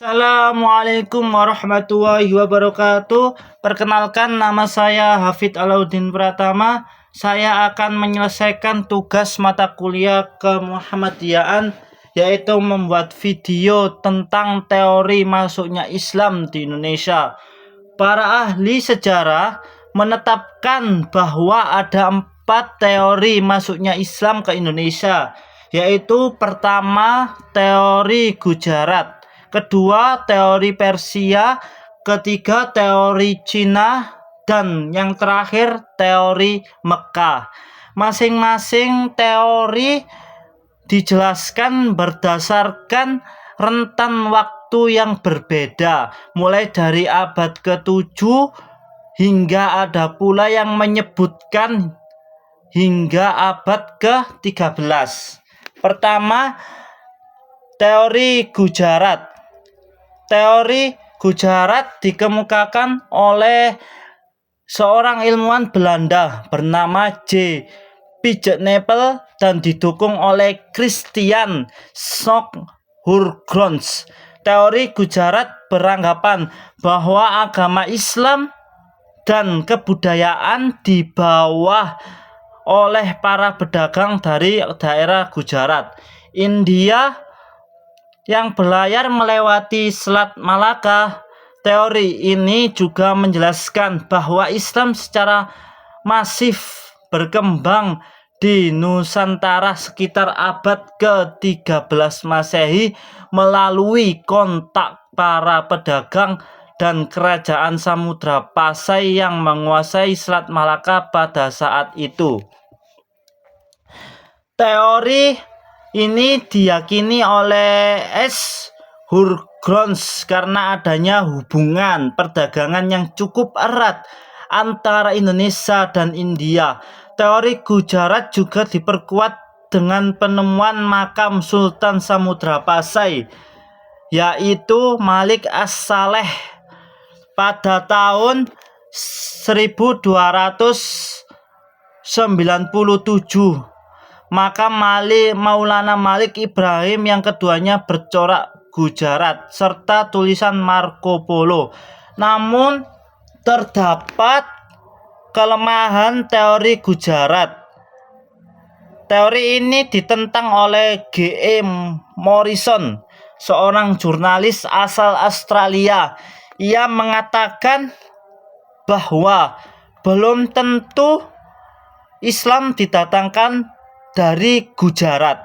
Assalamualaikum warahmatullahi wabarakatuh. Perkenalkan, nama saya Hafid Alauddin Pratama. Saya akan menyelesaikan tugas mata kuliah kemuhammadiyaan, yaitu membuat video tentang teori masuknya Islam di Indonesia. Para ahli sejarah menetapkan bahwa ada 4 teori masuknya Islam ke Indonesia, yaitu pertama, teori Gujarat, kedua, teori Persia, ketiga, teori Cina, dan yang terakhir, teori Mekah. Masing-masing teori dijelaskan berdasarkan rentan waktu yang berbeda, mulai dari abad ke-7 hingga ada pula yang menyebutkan hingga abad ke-13. Pertama, teori Gujarat. Teori Gujarat dikemukakan oleh seorang ilmuwan Belanda bernama J. Pieter dan didukung oleh Christian Schouw-Hurgronds. Teori Gujarat beranggapan bahwa agama Islam dan kebudayaan dibawa oleh para pedagang dari daerah Gujarat, India, yang berlayar melewati Selat Malaka. Teori ini juga menjelaskan bahwa Islam secara masif berkembang di Nusantara sekitar abad ke-13 Masehi melalui kontak para pedagang dan kerajaan Samudra Pasai yang menguasai Selat Malaka pada saat itu. Teori ini diyakini oleh Hurgronds karena adanya hubungan perdagangan yang cukup erat antara Indonesia dan India. Teori Gujarat juga diperkuat dengan penemuan makam Sultan Samudra Pasai, yaitu Malik As-Saleh pada tahun 1297. Makam Maulana Malik Ibrahim yang keduanya bercorak Gujarat serta tulisan Marco Polo. Namun terdapat kelemahan teori Gujarat. Teori ini ditentang oleh G.E. Morrison, seorang jurnalis asal Australia. Ia mengatakan bahwa belum tentu Islam didatangkan dari Gujarat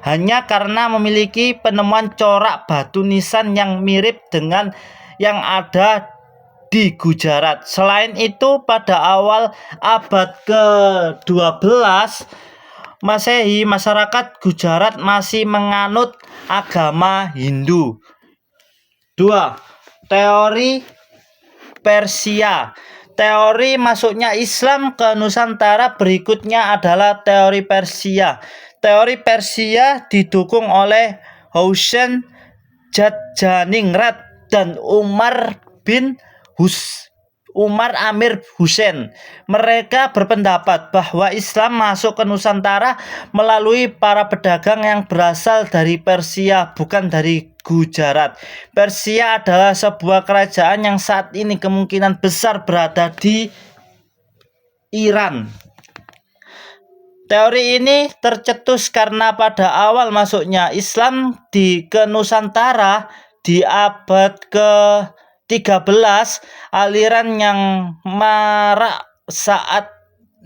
hanya karena memiliki penemuan corak batu nisan yang mirip dengan yang ada di Gujarat. Selain itu, pada awal abad ke-12 Masehi, masyarakat Gujarat masih menganut agama Hindu. 2. Teori Persia. Teori masuknya Islam ke Nusantara berikutnya adalah teori Persia. Teori Persia didukung oleh Hussein Jatjaningrat dan Umar Amir Hussein. Mereka berpendapat bahwa Islam masuk ke Nusantara melalui para pedagang yang berasal dari Persia, bukan dari Gujarat. Persia adalah sebuah kerajaan yang saat ini kemungkinan besar berada di Iran. Teori ini tercetus karena pada awal masuknya Islam ke Nusantara di abad ke-13, aliran yang marak saat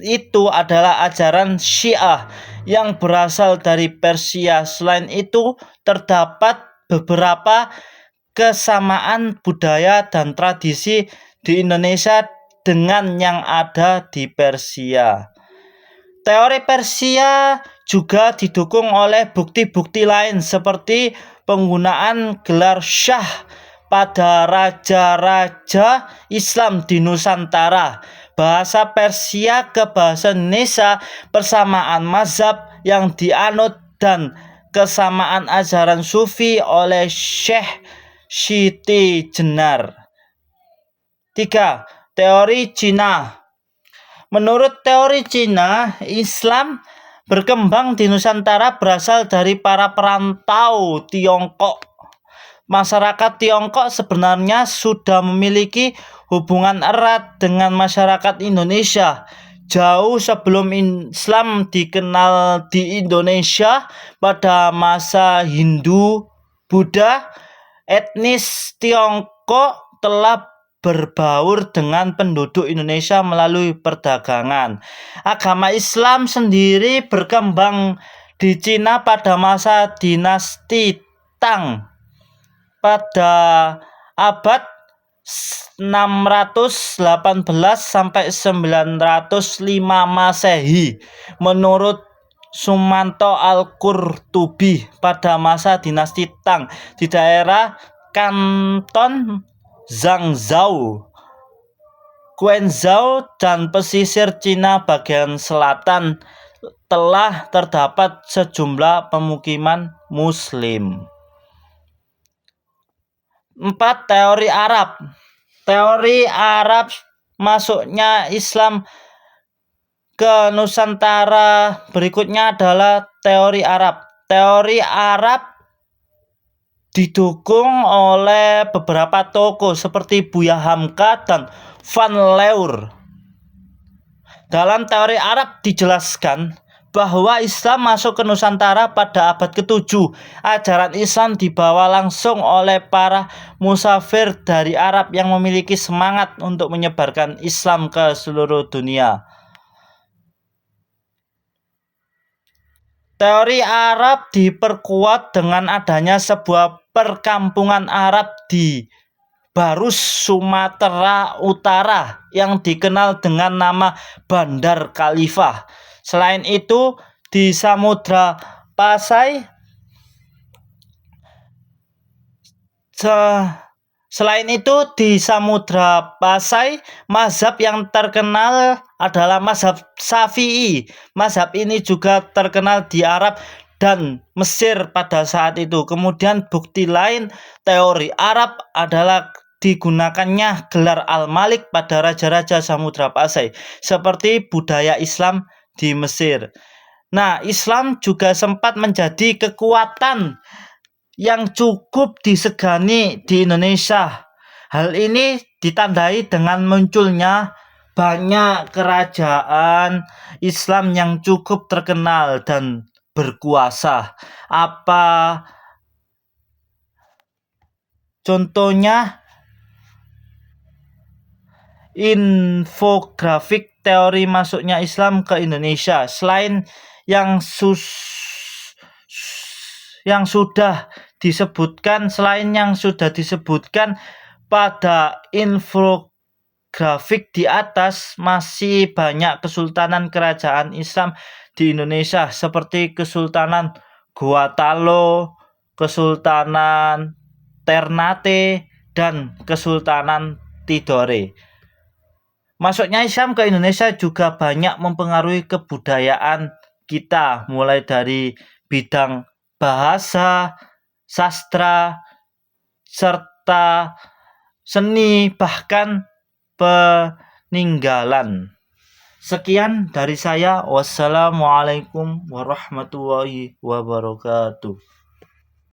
itu adalah ajaran Syiah yang berasal dari Persia. Selain itu, terdapat beberapa kesamaan budaya dan tradisi di Indonesia dengan yang ada di Persia. Teori Persia juga didukung oleh bukti-bukti lain seperti penggunaan gelar Syah pada raja-raja Islam di Nusantara, bahasa Persia ke bahasa Indonesia, persamaan mazhab yang dianut, dan kesamaan ajaran Sufi oleh Syekh Siti Jenar. 3. Teori Cina. Menurut teori Cina, Islam berkembang di Nusantara berasal dari para perantau Tiongkok masyarakat Tiongkok sebenarnya sudah memiliki hubungan erat dengan masyarakat Indonesia. Jauh sebelum Islam dikenal di Indonesia pada masa Hindu, Buddha, etnis Tiongkok telah berbaur dengan penduduk Indonesia melalui perdagangan. Agama Islam sendiri berkembang di Cina pada masa dinasti Tang pada abad 618 sampai 905 Masehi. Menurut Sumanto Al-Qurtubi, pada masa dinasti Tang di daerah Kanton Zhangzhou, Quenzhou, dan pesisir Cina bagian selatan telah terdapat sejumlah pemukiman Muslim. 4. Teori Arab. Teori Arab masuknya Islam ke Nusantara berikutnya adalah teori Arab. Teori Arab didukung oleh beberapa tokoh seperti Buya Hamka dan Van Leur. Dalam teori Arab dijelaskan bahwa Islam masuk ke Nusantara pada abad ke-7. Ajaran Islam dibawa langsung oleh para musafir dari Arab yang memiliki semangat untuk menyebarkan Islam ke seluruh dunia. Teori Arab diperkuat dengan adanya sebuah perkampungan Arab di Barus, Sumatera Utara yang dikenal dengan nama Bandar Khalifah. Selain itu, di Samudra Pasai mazhab yang terkenal adalah mazhab Syafi'i. Mazhab ini juga terkenal di Arab dan Mesir pada saat itu. Kemudian bukti lain teori Arab adalah digunakannya gelar Al-Malik pada raja-raja Samudra Pasai, seperti budaya Islam di Mesir. Nah, Islam juga sempat menjadi kekuatan yang cukup disegani di Indonesia. Hal ini ditandai dengan munculnya banyak kerajaan Islam yang cukup terkenal dan berkuasa. Apa contohnya? Infografik teori masuknya Islam ke Indonesia. Selain yang sudah disebutkan pada infografik di atas, masih banyak kesultanan kerajaan Islam di Indonesia seperti Kesultanan Gorontalo, Kesultanan Ternate, dan Kesultanan Tidore. Masuknya Islam ke Indonesia juga banyak mempengaruhi kebudayaan kita, mulai dari bidang bahasa, sastra, serta seni, bahkan peninggalan. Sekian dari saya. Wassalamualaikum warahmatullahi wabarakatuh.